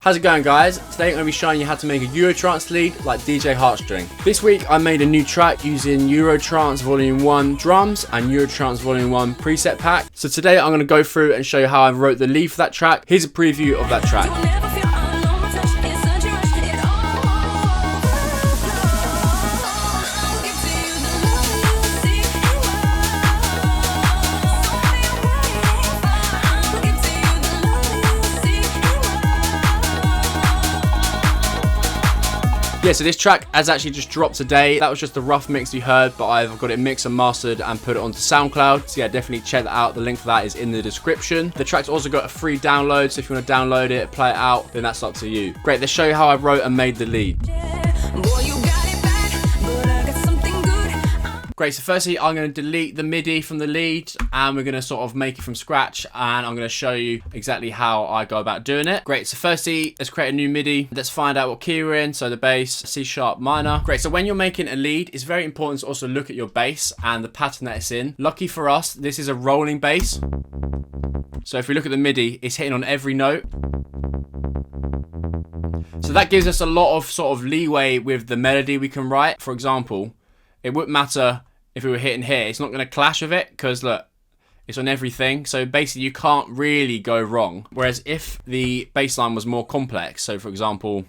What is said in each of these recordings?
How's it going, guys? Today I'm going to be showing you how to make a Euro Trance lead like DJ Heartstring. This week I made a new track using Euro Trance Volume 1 drums and Euro Trance Volume 1 preset pack. So today I'm going to go through and show you how I wrote the lead for that track. Here's a preview of that track. Yeah, so this track has actually just dropped today. That was just the rough mix you heard, but I've got it mixed and mastered and put it onto SoundCloud. So yeah, definitely check that out. The link for that is in the description. The track's also got a free download, so if you want to download it, play it out, then that's up to you. Great, let's show you how I wrote and made the lead. Great, so firstly I'm going to delete the MIDI from the lead and we're going to sort of make it from scratch, and I'm going to show you exactly how I go about doing it. Great, so firstly let's create a new MIDI. Let's find out what key we're in, so the bass, C# minor. Great, so when you're making a lead, it's very important to also look at your bass and the pattern that it's in. Lucky for us, this is a rolling bass. So if we look at the MIDI, it's hitting on every note. So that gives us a lot of sort of leeway with the melody we can write. For example, it wouldn't matter if we were hitting here, it's not going to clash with it because look, it's on everything. So basically you can't really go wrong. Whereas if the bass line was more complex, so for example,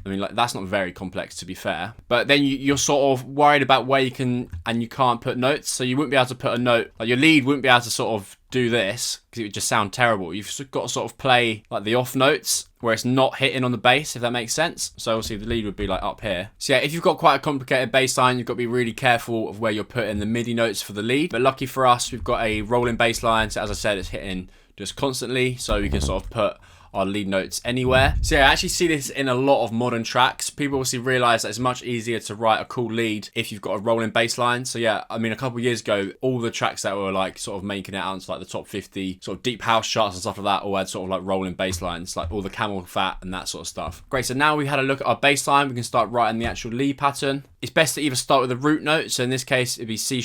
I mean, like, that's not very complex to be fair, but then you're sort of worried about where you can and you can't put notes. So you wouldn't be able to put a note, like your lead wouldn't be able to sort of do this because it would just sound terrible. You've got to sort of play like the off notes where it's not hitting on the bass, if that makes sense. So obviously the lead would be like up here. So yeah, if you've got quite a complicated bass line, you've got to be really careful of where you're putting the MIDI notes for the lead. But lucky for us, we've got a rolling bass line. So as I said, it's hitting just constantly. So we can sort of put our lead notes anywhere. So yeah, I actually see this in a lot of modern tracks. People obviously realize that it's much easier to write a cool lead if you've got a rolling bass line. So yeah, I mean, a couple of years ago, all the tracks that were like sort of making it out into like the top 50 sort of deep house charts and stuff like that all had sort of like rolling bass lines, like all the Camel Fat and that sort of stuff. Great, so now we've had a look at our bass line, we can start writing the actual lead pattern. It's best to either start with a root note, so in this case it'd be C#,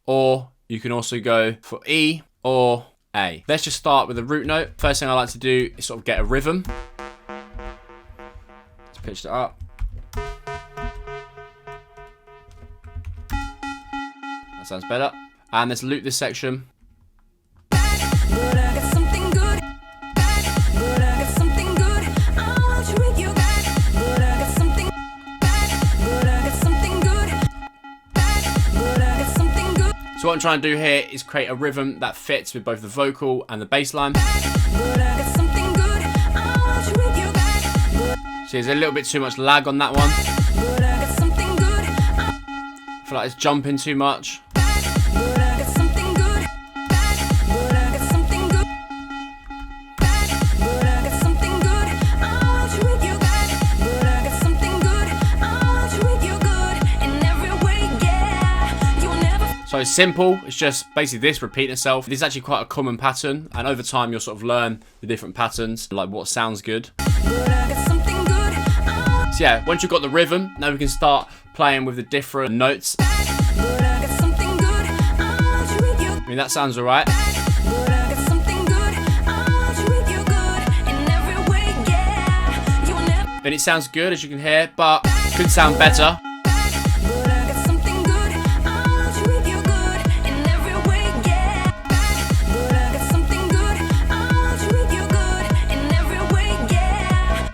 or you can also go for E or A. Let's just start with the root note. First thing I like to do is sort of get a rhythm. Let's pitch it up. That sounds better. And let's loop this section. So what I'm trying to do here is create a rhythm that fits with both the vocal and the bass line. So there's a little bit too much lag on that one. I feel like it's jumping too much. So it's simple, it's just basically this repeating itself. This is actually quite a common pattern, and over time you'll sort of learn the different patterns, like what sounds good. So yeah, once you've got the rhythm, now we can start playing with the different notes. I mean, that sounds alright. Then it sounds good, as you can hear, but could sound better.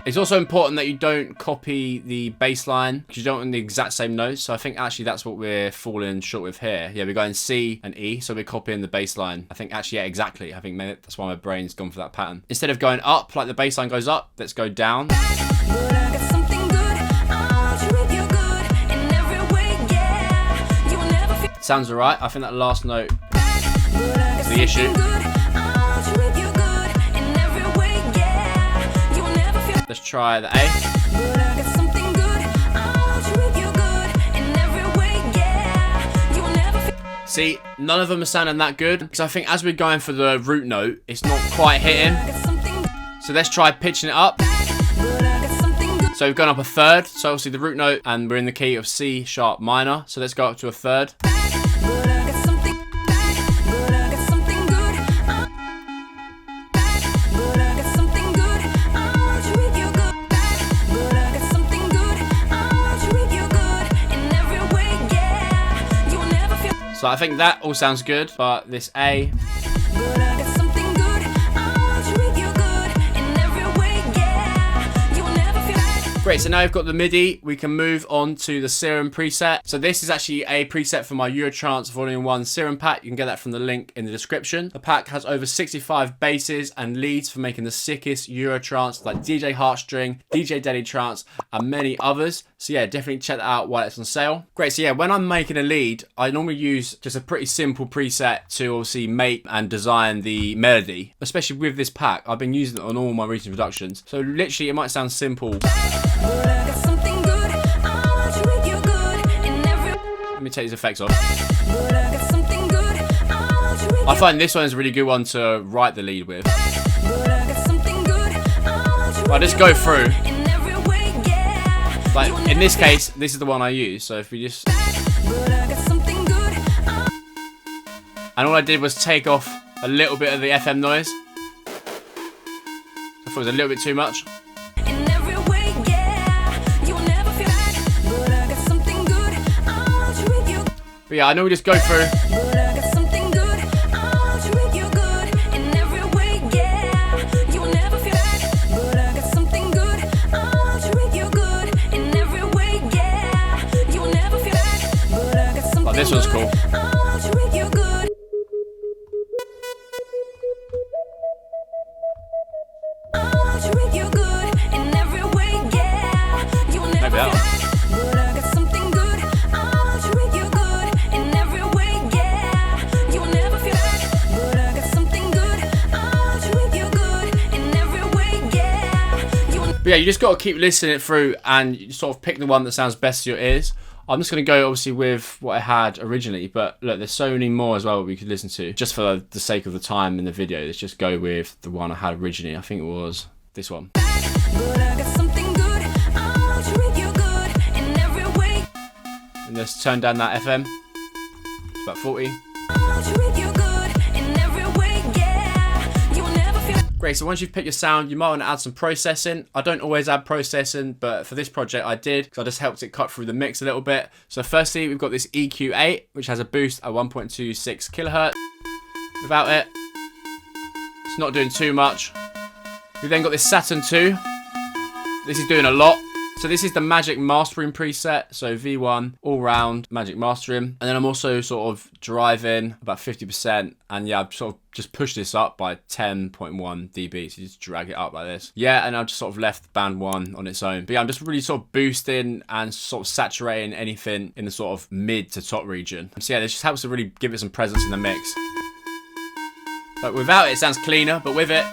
It's also important that you don't copy the bass line because you don't want the exact same notes. So I think actually that's what we're falling short with here. Yeah, we're going C and E, so we're copying the bass line. I think actually, yeah, exactly. I think maybe that's why my brain's gone for that pattern. Instead of going up, like the bass line goes up, let's go down. Sounds alright. I think that last note is the issue. Let's try the A. See, none of them are sounding that good because I think as we're going for the root note, it's not quite hitting. So let's try pitching it up. So we've gone up a third. So obviously the root note, and we're in the key of C# minor. So let's go up to a third. So I think that all sounds good, but this A. Great, so now we've got the MIDI, we can move on to the Serum preset. So this is actually a preset for my Trance Volume 1 Serum pack. You can get that from the link in the description. The pack has over 65 basses and leads for making the sickest Trance, like DJ Heartstring, DJ Daily Trance, and many others. So yeah, definitely check that out while it's on sale. Great, so yeah, when I'm making a lead, I normally use just a pretty simple preset to obviously make and design the melody, especially with this pack. I've been using it on all my recent productions. So literally, it might sound simple. Let me take these effects off. I find this one is a really good one to write the lead with. I just go through. Like in this case, this is the one I use. So if we just, and all I did was take off a little bit of the FM noise. I thought it was a little bit too much. But yeah, I normally just go through. Like this one's cool. Maybe that one. But yeah, you just got to keep listening it through and you sort of pick the one that sounds best to your ears. I'm just going to go obviously with what I had originally, but look, there's so many more as well we could listen to. Just for the sake of the time in the video, let's just go with the one I had originally. I think it was this one. And let's turn down that FM. It's about 40. Great, so once you've picked your sound, you might want to add some processing. I don't always add processing, but for this project I did, because I just helped it cut through the mix a little bit. So firstly, we've got this EQ8, which has a boost at 1.26 kilohertz. Without it, it's not doing too much. We've then got this Saturn 2. This is doing a lot. So this is the Magic Mastering preset, so V1 all round Magic Mastering. And then I'm also sort of driving about 50%, and yeah, I've sort of just pushed this up by 10.1 dB, so you just drag it up like this. Yeah, and I've just sort of left band 1 on its own. But yeah, I'm just really sort of boosting and sort of saturating anything in the sort of mid to top region. So yeah, this just helps to really give it some presence in the mix. But without it, it sounds cleaner, but with it,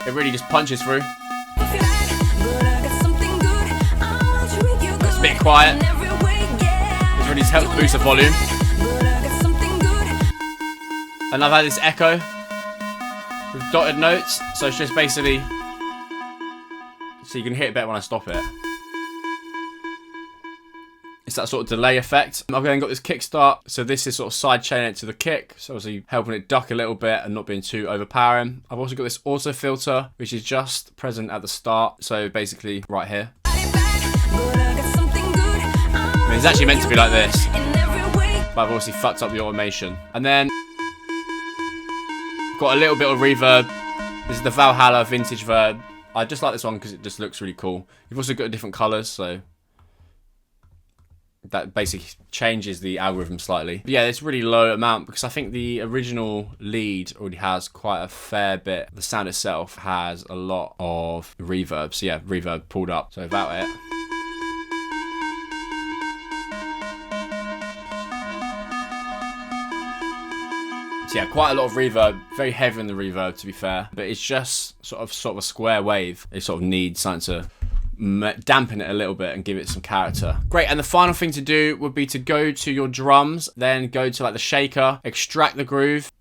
it really just punches through. A bit quiet. This really helps boost the volume. And I've had this echo with dotted notes, so it's just basically so you can hear it better when I stop it. It's that sort of delay effect. I've then got this kickstart, so this is sort of side chaining it to the kick, so obviously helping it duck a little bit and not being too overpowering. I've also got this auto filter, which is just present at the start, so basically right here. I mean, it's actually meant to be like this, but I've obviously fucked up the automation. And then got a little bit of reverb. This is the Valhalla vintage verb. I just like this one because it just looks really cool. You've also got different colours, so that basically changes the algorithm slightly. But yeah, it's really low amount because I think the original lead already has quite a fair bit. The sound itself has a lot of reverb. So yeah, reverb pulled up. So without it. So yeah, quite a lot of reverb, very heavy in the reverb to be fair, but it's just sort of a square wave. It sort of needs something to dampen it a little bit and give it some character. Great, and the final thing to do would be to go to your drums, then go to like the shaker, extract the groove,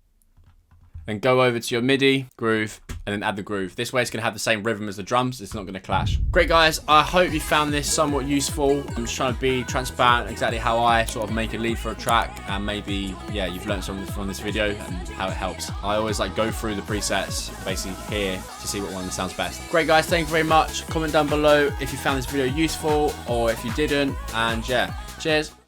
then go over to your MIDI groove, and then add the groove. This way it's going to have the same rhythm as the drums. It's not going to clash. Great guys, I hope you found this somewhat useful. I'm just trying to be transparent exactly how I sort of make a lead for a track, and maybe yeah, you've learned something from this video and how it helps. I always like go through the presets basically here to see what one sounds best. Great guys, thank you very much. Comment down below if you found this video useful or if you didn't, and yeah, cheers.